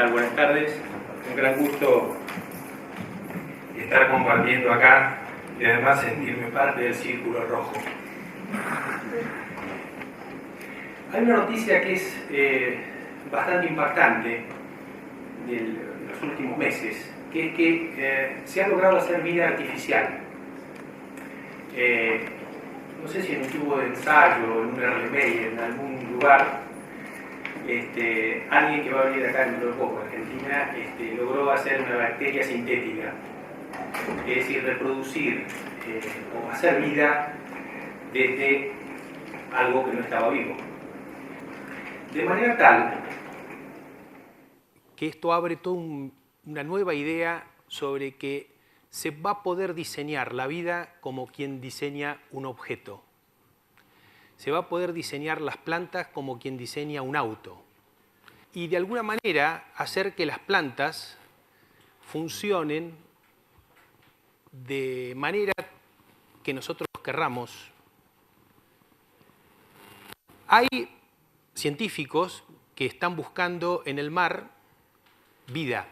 tal? Buenas tardes. Un gran gusto estar compartiendo acá y además sentirme parte del Círculo Rojo. Hay una noticia que es bastante impactante de los últimos meses, que es que se ha logrado hacer vida artificial. No sé si en un tubo de ensayo, en un RMI, en algún lugar, alguien que va a venir acá dentro de poco, Argentina, logró hacer una bacteria sintética, es decir, reproducir o hacer vida desde algo que no estaba vivo. De manera tal que esto abre toda una nueva idea sobre que se va a poder diseñar la vida como quien diseña un objeto. Se va a poder diseñar las plantas como quien diseña un auto. Y de alguna manera hacer que las plantas funcionen de manera que nosotros querramos. Hay científicos que están buscando en el mar vida.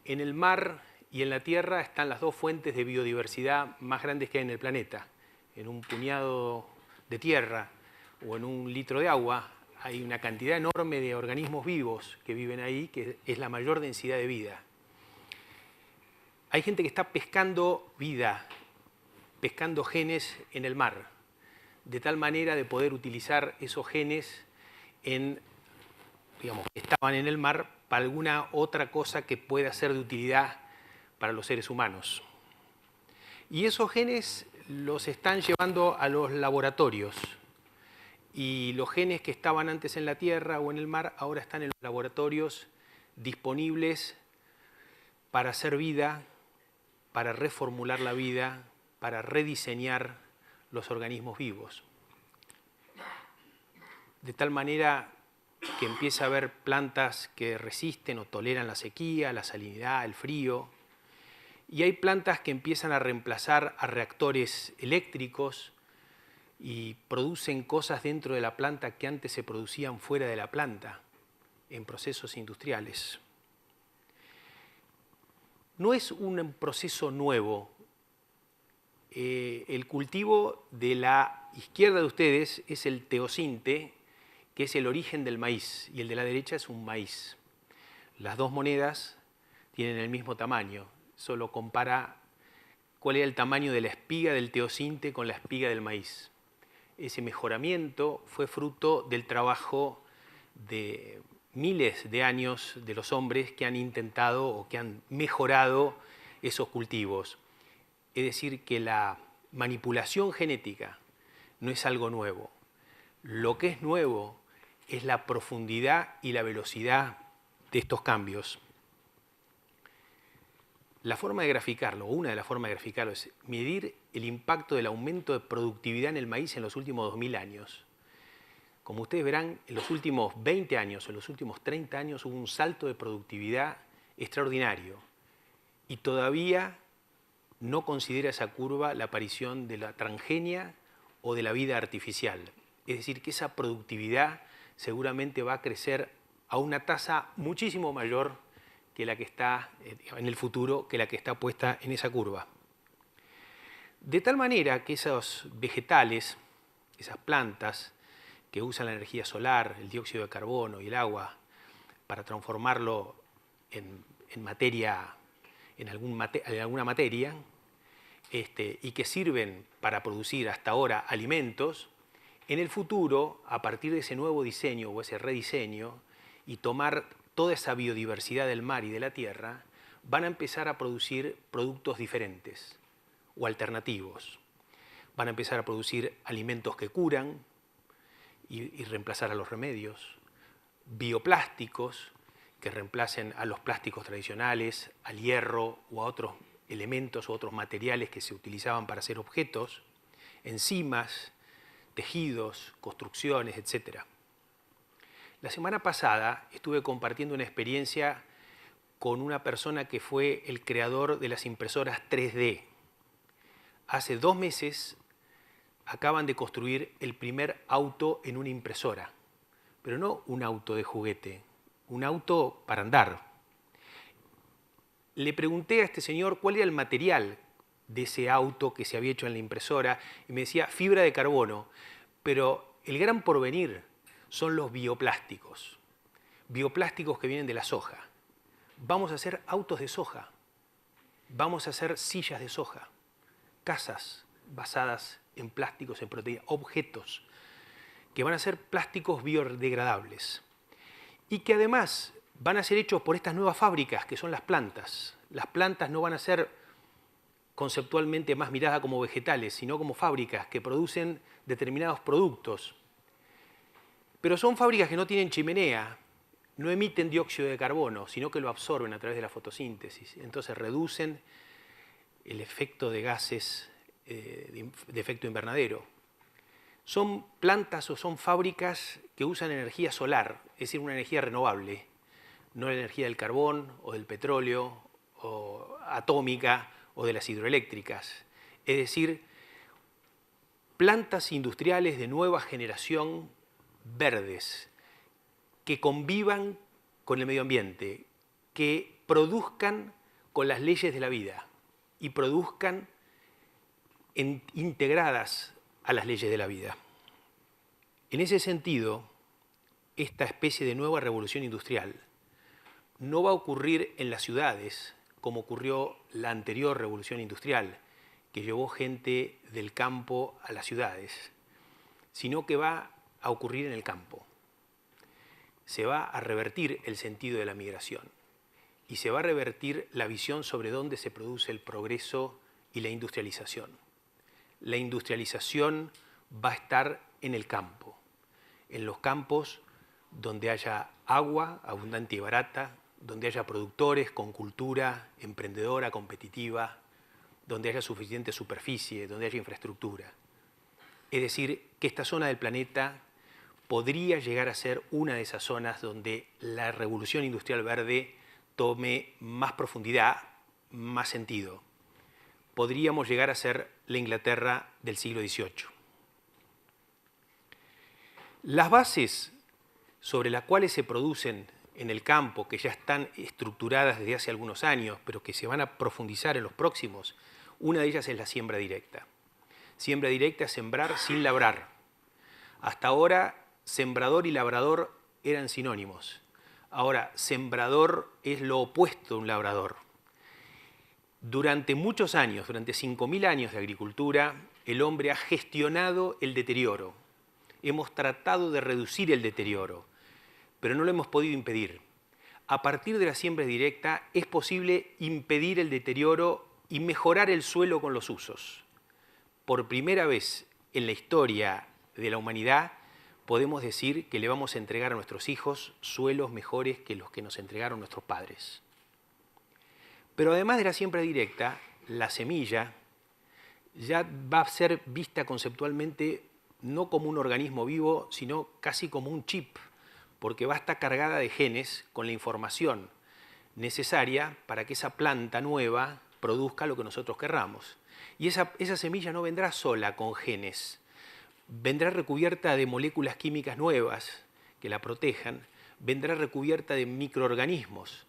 En el mar y en la tierra están las dos fuentes de biodiversidad más grandes que hay en el planeta. En un puñado de tierra o en un litro de agua hay una cantidad enorme de organismos vivos que viven ahí, que es la mayor densidad de vida. Hay gente que está pescando vida, pescando genes en el mar, de tal manera de poder utilizar esos genes que estaban en el mar para alguna otra cosa que pueda ser de utilidad para los seres humanos. Y esos genes los están llevando a los laboratorios. Y los genes que estaban antes en la tierra o en el mar ahora están en los laboratorios disponibles para hacer vida, para reformular la vida, para rediseñar los organismos vivos. De tal manera que empieza a haber plantas que resisten o toleran la sequía, la salinidad, el frío. Y hay plantas que empiezan a reemplazar a reactores eléctricos y producen cosas dentro de la planta que antes se producían fuera de la planta, en procesos industriales. No es un proceso nuevo. El cultivo de la izquierda de ustedes es el teosinte, que es el origen del maíz, y el de la derecha es un maíz. Las dos monedas tienen el mismo tamaño, solo compara cuál era el tamaño de la espiga del teosinte con la espiga del maíz. Ese mejoramiento fue fruto del trabajo de miles de años de los hombres que han intentado o que han mejorado esos cultivos. Es decir, que la manipulación genética no es algo nuevo. Lo que es nuevo es la profundidad y la velocidad de estos cambios. La forma de graficarlo, una de las formas de graficarlo, es medir el impacto del aumento de productividad en el maíz en los últimos 2000 años. Como ustedes verán, en los últimos 20 años, en los últimos 30 años, hubo un salto de productividad extraordinario. Y todavía no considera esa curva la aparición de la transgenia o de la vida artificial. Es decir, que esa productividad seguramente va a crecer a una tasa muchísimo mayor que la que está en el futuro, que la que está puesta en esa curva. De tal manera que esos vegetales, esas plantas que usan la energía solar, el dióxido de carbono y el agua para transformarlo en materia, en alguna materia, y que sirven para producir hasta ahora alimentos, en el futuro, a partir de ese nuevo diseño o ese rediseño, y tomar toda esa biodiversidad del mar y de la tierra, van a empezar a producir productos diferentes o alternativos. Van a empezar a producir alimentos que curan y reemplazar a los remedios, bioplásticos que reemplacen a los plásticos tradicionales, al hierro o a otros elementos o otros materiales que se utilizaban para hacer objetos, enzimas, tejidos, construcciones, etc. La semana pasada estuve compartiendo una experiencia con una persona que fue el creador de las impresoras 3D. Hace 2 meses acaban de construir el primer auto en una impresora, pero no un auto de juguete, un auto para andar. Le pregunté a este señor cuál era el material de ese auto que se había hecho en la impresora y me decía fibra de carbono, pero el gran porvenir son los bioplásticos que vienen de la soja. Vamos a hacer autos de soja, vamos a hacer sillas de soja, casas basadas en plásticos, en proteínas, objetos que van a ser plásticos biodegradables y que además van a ser hechos por estas nuevas fábricas que son las plantas. Las plantas no van a ser conceptualmente más miradas como vegetales, sino como fábricas que producen determinados productos. Pero son fábricas que no tienen chimenea, no emiten dióxido de carbono, sino que lo absorben a través de la fotosíntesis. Entonces reducen el efecto de gases de efecto invernadero. Son plantas o son fábricas que usan energía solar, es decir, una energía renovable, no la energía del carbón o del petróleo o atómica o de las hidroeléctricas. Es decir, plantas industriales de nueva generación verdes que convivan con el medio ambiente, que produzcan con las leyes de la vida y produzcan integradas a las leyes de la vida. En ese sentido, esta especie de nueva revolución industrial no va a ocurrir en las ciudades como ocurrió la anterior revolución industrial, que llevó gente del campo a las ciudades, sino que va a ocurrir en el campo. Se va a revertir el sentido de la migración y se va a revertir la visión sobre dónde se produce el progreso y la industrialización. La industrialización va a estar en el campo, en los campos donde haya agua abundante y barata, donde haya productores con cultura emprendedora, competitiva, donde haya suficiente superficie, donde haya infraestructura. Es decir, que esta zona del planeta podría llegar a ser una de esas zonas donde la revolución industrial verde tome más profundidad, más sentido. Podríamos llegar a ser la Inglaterra del siglo XVIII. Las bases sobre las cuales se producen en el campo, que ya están estructuradas desde hace algunos años, pero que se van a profundizar en los próximos, una de ellas es la siembra directa. Siembra directa es sembrar sin labrar. Hasta ahora, sembrador y labrador eran sinónimos. Ahora, sembrador es lo opuesto de un labrador. Durante muchos años, durante 5.000 años de agricultura, el hombre ha gestionado el deterioro. Hemos tratado de reducir el deterioro, pero no lo hemos podido impedir. A partir de la siembra directa es posible impedir el deterioro y mejorar el suelo con los usos. Por primera vez en la historia de la humanidad podemos decir que le vamos a entregar a nuestros hijos suelos mejores que los que nos entregaron nuestros padres. Pero además de la siembra directa, la semilla ya va a ser vista conceptualmente no como un organismo vivo, sino casi como un chip, porque va a estar cargada de genes con la información necesaria para que esa planta nueva produzca lo que nosotros querramos. Y esa semilla no vendrá sola con genes, vendrá recubierta de moléculas químicas nuevas que la protejan, vendrá recubierta de microorganismos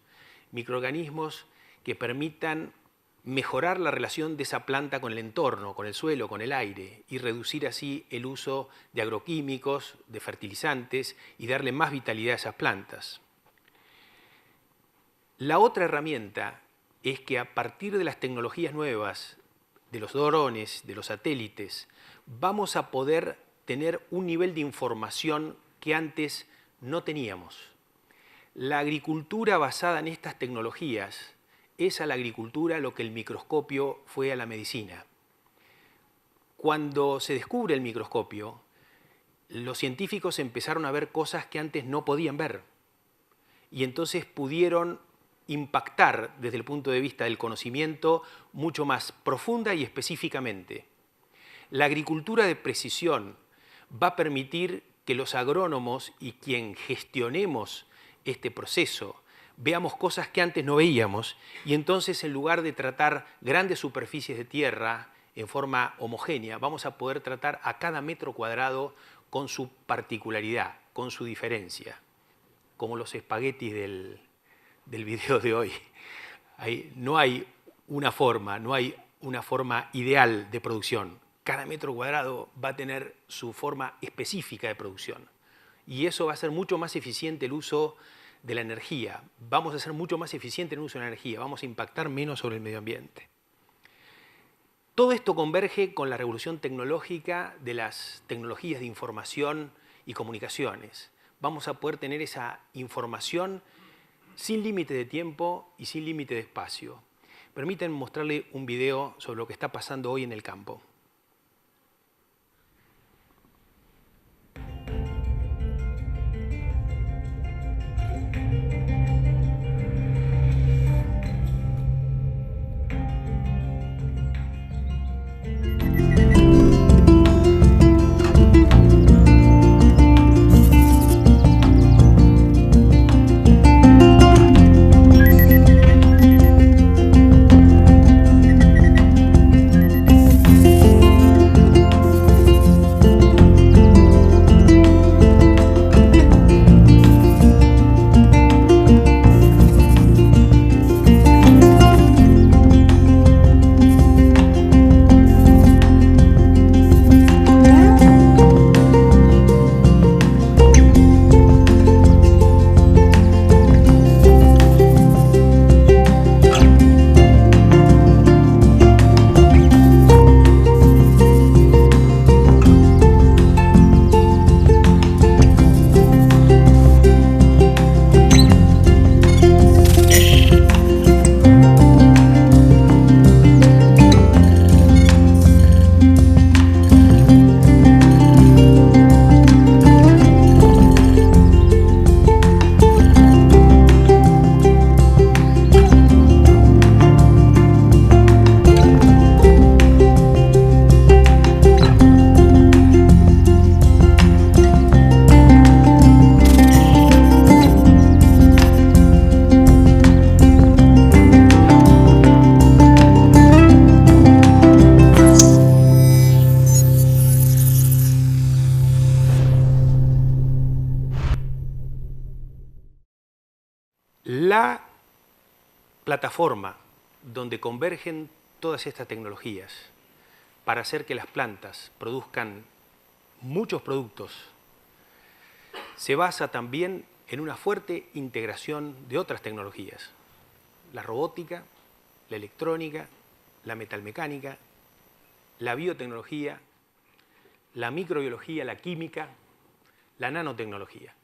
que permitan mejorar la relación de esa planta con el entorno, con el suelo, con el aire, y reducir así el uso de agroquímicos, de fertilizantes, y darle más vitalidad a esas plantas. La otra herramienta es que a partir de las tecnologías nuevas, de los drones, de los satélites, vamos a poder tener un nivel de información que antes no teníamos. La agricultura basada en estas tecnologías es a la agricultura lo que el microscopio fue a la medicina. Cuando se descubre el microscopio, los científicos empezaron a ver cosas que antes no podían ver y entonces pudieron impactar desde el punto de vista del conocimiento mucho más profunda y específicamente. La agricultura de precisión va a permitir que los agrónomos y quien gestionemos este proceso veamos cosas que antes no veíamos y entonces en lugar de tratar grandes superficies de tierra en forma homogénea, vamos a poder tratar a cada metro cuadrado con su particularidad, con su diferencia. como los espaguetis del video de hoy. No hay una forma ideal de producción. Cada metro cuadrado va a tener su forma específica de producción. Y eso va a ser mucho más eficiente el uso de la energía. Vamos a ser mucho más eficientes en el uso de la energía. Vamos a impactar menos sobre el medio ambiente. Todo esto converge con la revolución tecnológica de las tecnologías de información y comunicaciones. Vamos a poder tener esa información sin límite de tiempo y sin límite de espacio. Permítanme mostrarle un video sobre lo que está pasando hoy en el campo. La plataforma donde convergen todas estas tecnologías para hacer que las plantas produzcan muchos productos se basa también en una fuerte integración de otras tecnologías. La robótica, la electrónica, la metalmecánica, la biotecnología, la microbiología, la química, la nanotecnología.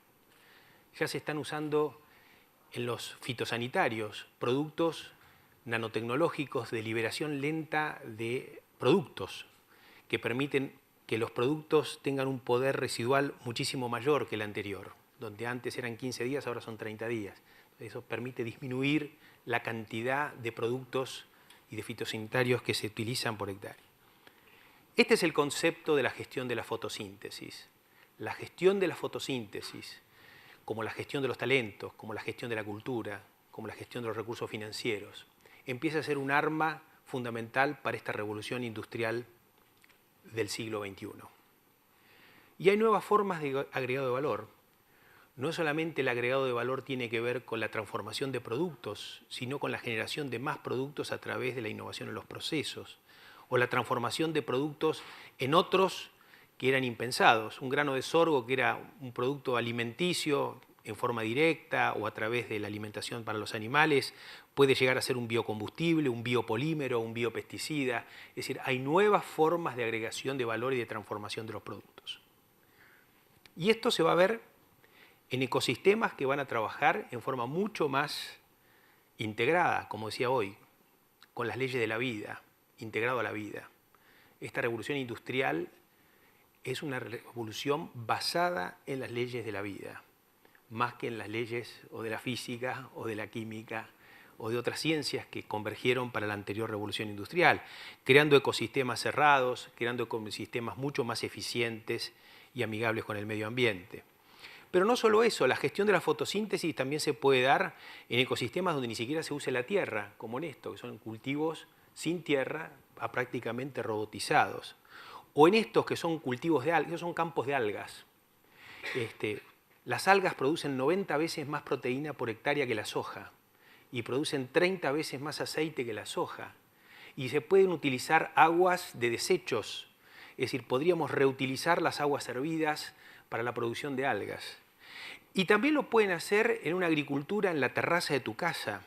Ya se están usando en los fitosanitarios productos nanotecnológicos de liberación lenta de productos que permiten que los productos tengan un poder residual muchísimo mayor que el anterior, donde antes eran 15 días, ahora son 30 días. Eso permite disminuir la cantidad de productos y de fitosanitarios que se utilizan por hectárea. Este es el concepto de la gestión de la fotosíntesis. La gestión de la fotosíntesis, como la gestión de los talentos, como la gestión de la cultura, como la gestión de los recursos financieros, empieza a ser un arma fundamental para esta revolución industrial del siglo XXI. Y hay nuevas formas de agregado de valor. No solamente el agregado de valor tiene que ver con la transformación de productos, sino con la generación de más productos a través de la innovación en los procesos, o la transformación de productos en otros que eran impensados. Un grano de sorgo que era un producto alimenticio en forma directa o a través de la alimentación para los animales, puede llegar a ser un biocombustible, un biopolímero, un biopesticida. Es decir, hay nuevas formas de agregación de valor y de transformación de los productos. Y esto se va a ver en ecosistemas que van a trabajar en forma mucho más integrada, como decía hoy, con las leyes de la vida, integrado a la vida. Esta revolución industrial es una revolución basada en las leyes de la vida, más que en las leyes o de la física o de la química o de otras ciencias que convergieron para la anterior revolución industrial, creando ecosistemas cerrados, creando ecosistemas mucho más eficientes y amigables con el medio ambiente. Pero no solo eso, la gestión de la fotosíntesis también se puede dar en ecosistemas donde ni siquiera se use la tierra, como en esto, que son cultivos sin tierra, prácticamente robotizados. O en estos que son cultivos de algas, son campos de algas. Las algas producen 90 veces más proteína por hectárea que la soja y producen 30 veces más aceite que la soja. Y se pueden utilizar aguas de desechos, es decir, podríamos reutilizar las aguas hervidas para la producción de algas. Y también lo pueden hacer en una agricultura en la terraza de tu casa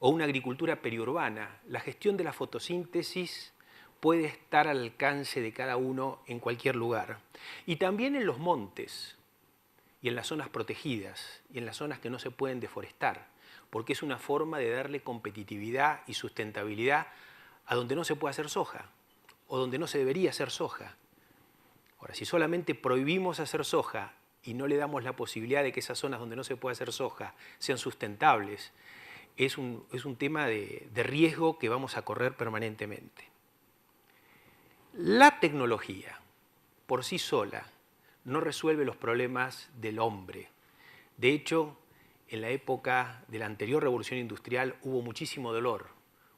o una agricultura periurbana. La gestión de la fotosíntesis puede estar al alcance de cada uno en cualquier lugar. Y también en los montes y en las zonas protegidas y en las zonas que no se pueden deforestar, porque es una forma de darle competitividad y sustentabilidad a donde no se puede hacer soja o donde no se debería hacer soja. Ahora, si solamente prohibimos hacer soja y no le damos la posibilidad de que esas zonas donde no se puede hacer soja sean sustentables, es un tema de riesgo que vamos a correr permanentemente. La tecnología, por sí sola, no resuelve los problemas del hombre. De hecho, en la época de la anterior revolución industrial hubo muchísimo dolor,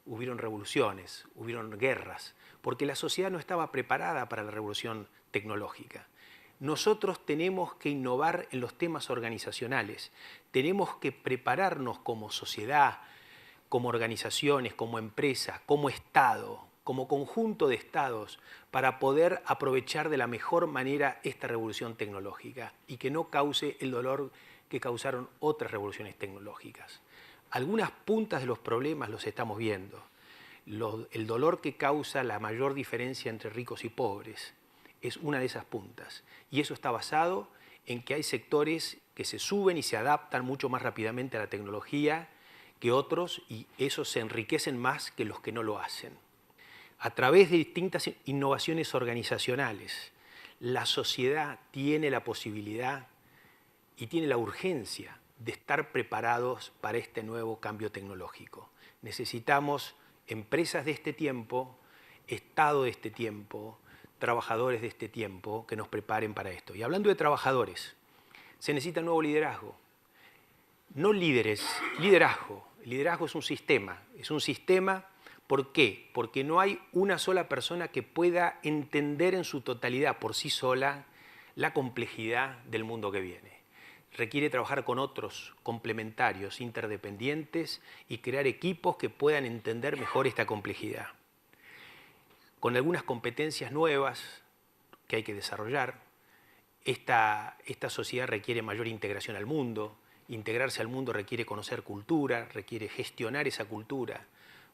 hubieron revoluciones, hubieron guerras, porque la sociedad no estaba preparada para la revolución tecnológica. Nosotros tenemos que innovar en los temas organizacionales, tenemos que prepararnos como sociedad, como organizaciones, como empresas, como Estado, como conjunto de estados, para poder aprovechar de la mejor manera esta revolución tecnológica y que no cause el dolor que causaron otras revoluciones tecnológicas. Algunas puntas de los problemas los estamos viendo. El dolor que causa la mayor diferencia entre ricos y pobres es una de esas puntas. Y eso está basado en que hay sectores que se suben y se adaptan mucho más rápidamente a la tecnología que otros, y esos se enriquecen más que los que no lo hacen. A través de distintas innovaciones organizacionales, la sociedad tiene la posibilidad y tiene la urgencia de estar preparados para este nuevo cambio tecnológico. Necesitamos empresas de este tiempo, Estado de este tiempo, trabajadores de este tiempo que nos preparen para esto. Y hablando de trabajadores, se necesita nuevo liderazgo. No líderes, liderazgo. El liderazgo es un sistema. Es un sistema, ¿por qué? Porque no hay una sola persona que pueda entender en su totalidad por sí sola la complejidad del mundo que viene. Requiere trabajar con otros complementarios, interdependientes y crear equipos que puedan entender mejor esta complejidad. Con algunas competencias nuevas que hay que desarrollar, esta sociedad requiere mayor integración al mundo. Integrarse al mundo requiere conocer cultura, requiere gestionar esa cultura.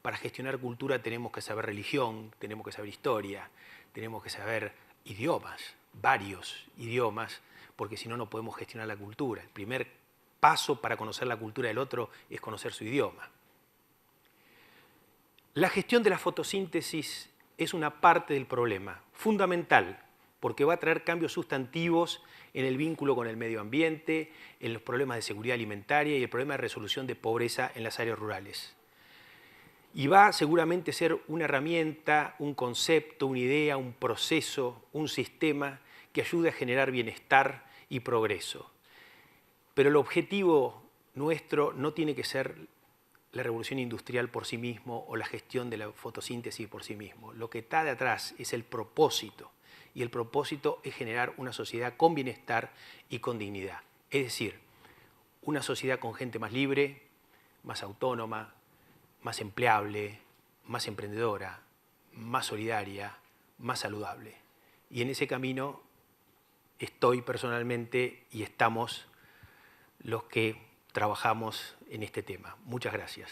Para gestionar cultura tenemos que saber religión, tenemos que saber historia, tenemos que saber idiomas, varios idiomas, porque si no, no podemos gestionar la cultura. El primer paso para conocer la cultura del otro es conocer su idioma. La gestión de la fotosíntesis es una parte del problema, fundamental, porque va a traer cambios sustantivos en el vínculo con el medio ambiente, en los problemas de seguridad alimentaria y el problema de resolución de pobreza en las áreas rurales. Y va seguramente a ser una herramienta, un concepto, una idea, un proceso, un sistema que ayude a generar bienestar y progreso. Pero el objetivo nuestro no tiene que ser la revolución industrial por sí mismo o la gestión de la fotosíntesis por sí mismo. Lo que está de atrás es el propósito, y el propósito es generar una sociedad con bienestar y con dignidad. Es decir, una sociedad con gente más libre, más autónoma, más empleable, más emprendedora, más solidaria, más saludable. Y en ese camino estoy personalmente y estamos los que trabajamos en este tema. Muchas gracias.